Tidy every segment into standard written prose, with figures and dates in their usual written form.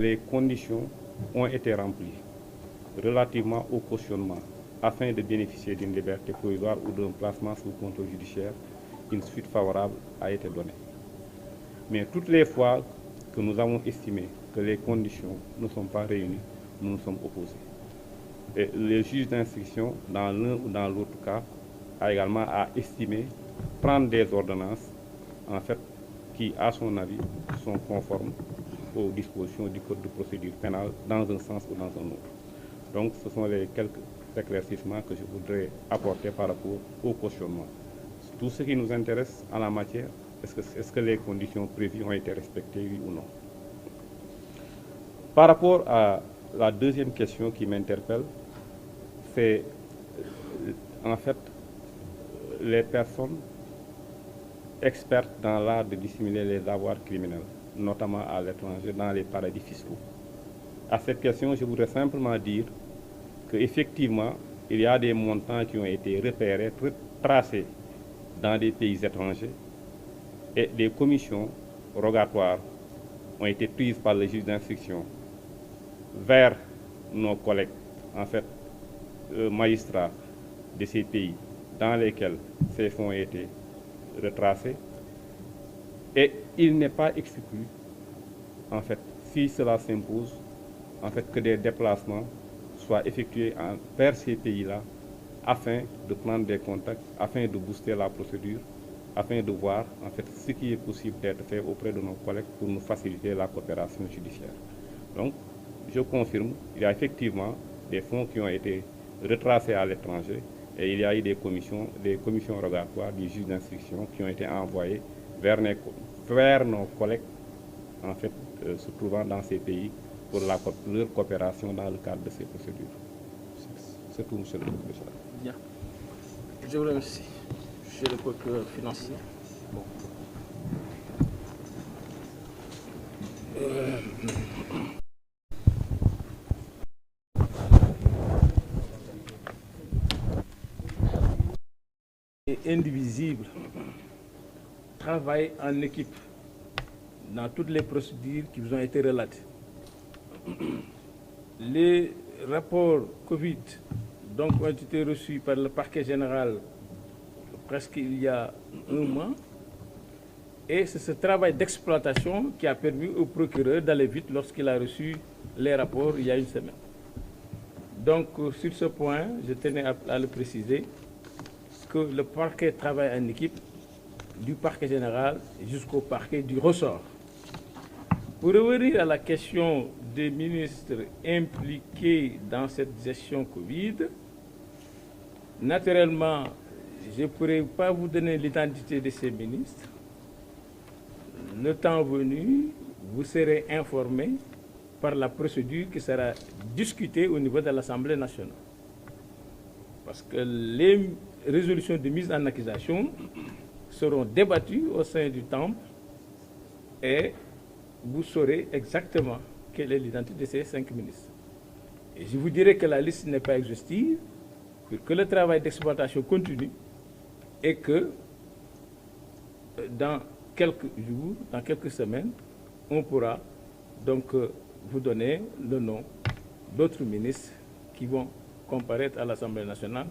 Les conditions ont été remplies relativement au cautionnement afin de bénéficier d'une liberté provisoire ou d'un placement sous contrôle judiciaire. Une suite favorable a été donnée. Mais toutes les fois que nous avons estimé que les conditions ne sont pas réunies, nous nous sommes opposés. Et le juge d'instruction, dans l'un ou dans l'autre cas, a également estimé prendre des ordonnances, en fait, qui, à son avis, sont conformes aux dispositions du Code de procédure pénale dans un sens ou dans un autre. Donc, ce sont les quelques éclaircissements que je voudrais apporter par rapport au cautionnement. Tout ce qui nous intéresse en la matière, est-ce que les conditions prévues ont été respectées, oui ou non? Par rapport à la deuxième question qui m'interpelle, c'est en fait les personnes expertes dans l'art de dissimuler les avoirs criminels, notamment à l'étranger, dans les paradis fiscaux. À cette question, je voudrais simplement dire qu'effectivement, il y a des montants qui ont été repérés, tracés dans des pays étrangers, et des commissions rogatoires ont été prises par les juges d'instruction vers nos collègues, en fait, magistrats de ces pays dans lesquels ces fonds ont été retracés. Et il n'est pas exclu, en fait, si cela s'impose, en fait, que des déplacements soient effectués vers ces pays-là afin de prendre des contacts, afin de booster la procédure, afin de voir, en fait, ce qui est possible d'être fait auprès de nos collègues pour nous faciliter la coopération judiciaire. Donc, je confirme, il y a effectivement des fonds qui ont été retracés à l'étranger et il y a eu des commissions rogatoires du juge d'instruction qui ont été envoyées vers nos collègues, en fait, se trouvant dans ces pays pour leur coopération dans le cadre de ces procédures. C'est tout, monsieur le président. Bien. Je vous remercie. Monsieur le procureur financier. Bon. Et indivisible, travaille en équipe dans toutes les procédures qui vous ont été relatées. Les rapports Covid donc ont été reçus par le parquet général presque il y a un mois, et c'est ce travail d'exploitation qui a permis au procureur d'aller vite lorsqu'il a reçu les rapports il y a une semaine. Donc sur ce point, je tenais à le préciser, que le parquet travaille en équipe du parquet général jusqu'au parquet du ressort. Pour revenir à la question des ministres impliqués dans cette gestion Covid, naturellement, je ne pourrais pas vous donner l'identité de ces ministres. Le temps venu, vous serez informés par la procédure qui sera discutée au niveau de l'Assemblée nationale. Parce que les résolutions de mise en accusation seront débattues au sein du temple et vous saurez exactement quelle est l'identité de ces 5 ministres. Et je vous dirai que la liste n'est pas exhaustive, que le travail d'exploitation continue et que dans quelques jours, dans quelques semaines, on pourra donc vous donner le nom d'autres ministres qui vont comparaître à l'Assemblée nationale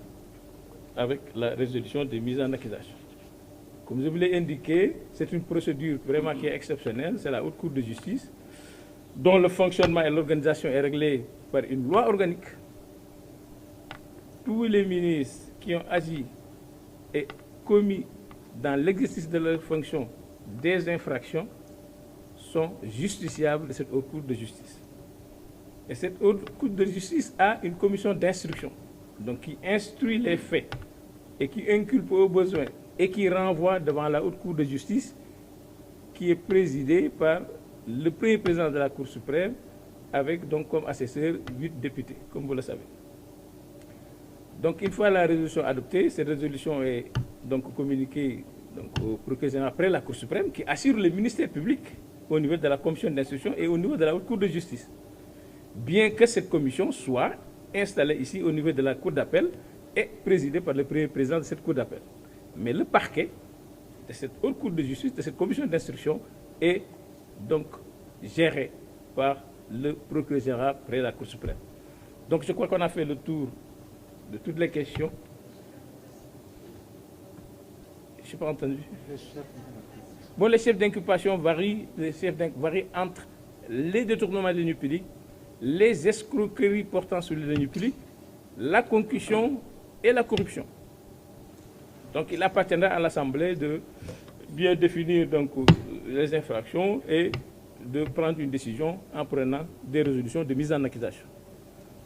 avec la résolution de mise en accusation. Comme je vous l'ai indiqué, c'est une procédure vraiment qui est exceptionnelle, c'est la Haute Cour de justice, dont le fonctionnement et l'organisation est réglé par une loi organique. Tous les ministres qui ont agi et commis dans l'exercice de leur fonction des infractions sont justiciables de cette Haute Cour de justice. Et cette Haute Cour de justice a une commission d'instruction, donc qui instruit les faits et qui inculpe aux besoins et qui renvoie devant la Haute Cour de justice, qui est présidée par le premier président de la Cour suprême, avec donc comme assesseur 8 députés, comme vous le savez. Donc une fois la résolution adoptée, cette résolution est donc communiquée donc, au procureur général après la Cour suprême, qui assure le ministère public au niveau de la commission d'instruction et au niveau de la Haute Cour de justice. Bien que cette commission soit installée ici au niveau de la Cour d'appel et présidée par le premier président de cette Cour d'appel. Mais le parquet de cette Haute Cour de justice, de cette commission d'instruction, est donc géré par le procureur général près de la Cour suprême. Donc je crois qu'on a fait le tour de toutes les questions. Je n'ai pas entendu. Bon, les chefs d'inculpation varient entre les détournements de deniers publics, les escroqueries portant sur les deniers publics, la concussion et la corruption. Donc il appartiendra à l'Assemblée de bien définir donc les infractions et de prendre une décision en prenant des résolutions de mise en accusation.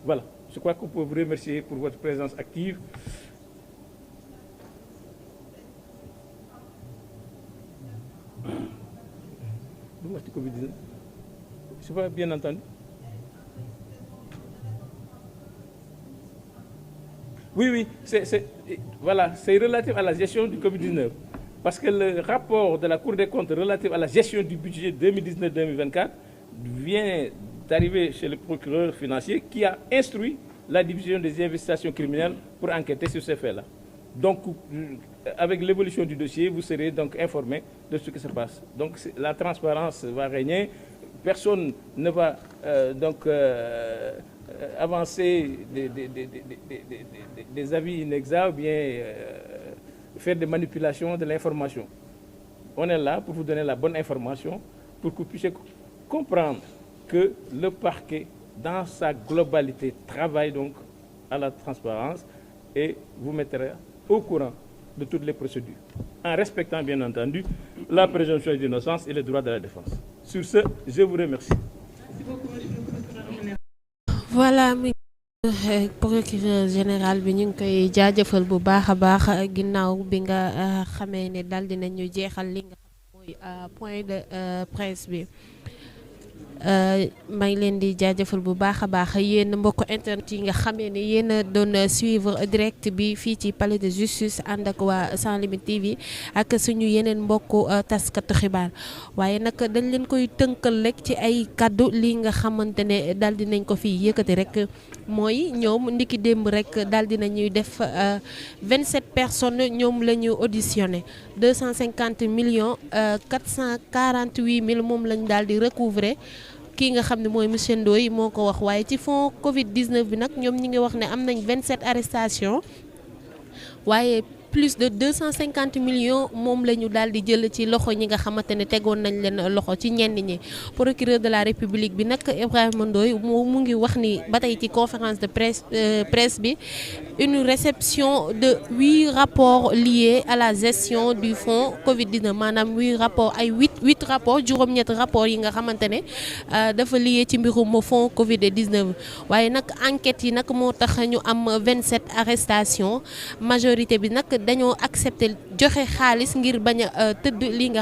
Voilà, je crois qu'on peut vous remercier pour votre présence active. Je n'ai pas bien entendu. Oui, c'est relatif à la gestion du Covid-19. Parce que le rapport de la Cour des comptes relatif à la gestion du budget 2019-2024 vient d'arriver chez le procureur financier qui a instruit la division des investigations criminelles pour enquêter sur ces faits-là. Donc, avec l'évolution du dossier, vous serez donc informé de ce qui se passe. Donc, la transparence va régner. Personne ne va avancer des avis inexacts ou bien faire des manipulations de l'information. On est là pour vous donner la bonne information pour que vous puissiez comprendre que le parquet, dans sa globalité, travaille donc à la transparence et vous mettra au courant de toutes les procédures, en respectant bien entendu la présomption d'innocence et les droits de la défense. Sur ce, je vous remercie. Merci beaucoup, monsieur le procureur général. Voilà, procureur général bi ñu ngi koy jaajëfal bu baax a baax ginnaaw bi nga xamee ne daal dinañu jeexal li nga xam mooy point de presse bi. maa ngi leen di jaajëfal bu baax a baax yéen mbokk internet yi nga xamee ne yéen a doon suivre direct bi fii ci palais de justice ànd ak waa Sans Limites TV ak suñu yeneen mbokku taskatu xibaar waaye nag dañ leen koy tënkal rek ci ay kaddu li nga xamante ne daal dinañ ko fi yëkkati rek mooy ñoom ndiki démb rek daal dinañuy def 27 personnes ñoom la ñu auditionné 250 millions 448 mille moom lañ daal di recouvrer kii nga xam ne mooy monsieur Ndoye moo ko wax waaye ci fond Covid 19 bi nag ñoom ñi ngi wax ne am nañ 27 arrestations waaye plus de 250 millions moom la ñu daal di jël ci loxo ñi nga xamante ne tegoon nañ leen loxo ci ñenn ñi procureur de la république bi nag Ibrahima Ndoye mu ngi wax ni ba tey ci conférence de presse bi une réception de 8 rapports liés à la gestion du fonds Covid 19 maanaam 8 rapports ay 8 rapports juróom-ñetti rapports yi nga xamante ne dafa lié ci mbirum fonds Covid 19 waaye nag enquête yi nag moo tax ñu am 27 arrestations majorité bi nag dañoo accepté joxe xaalis ngir bañ a tëdd li nga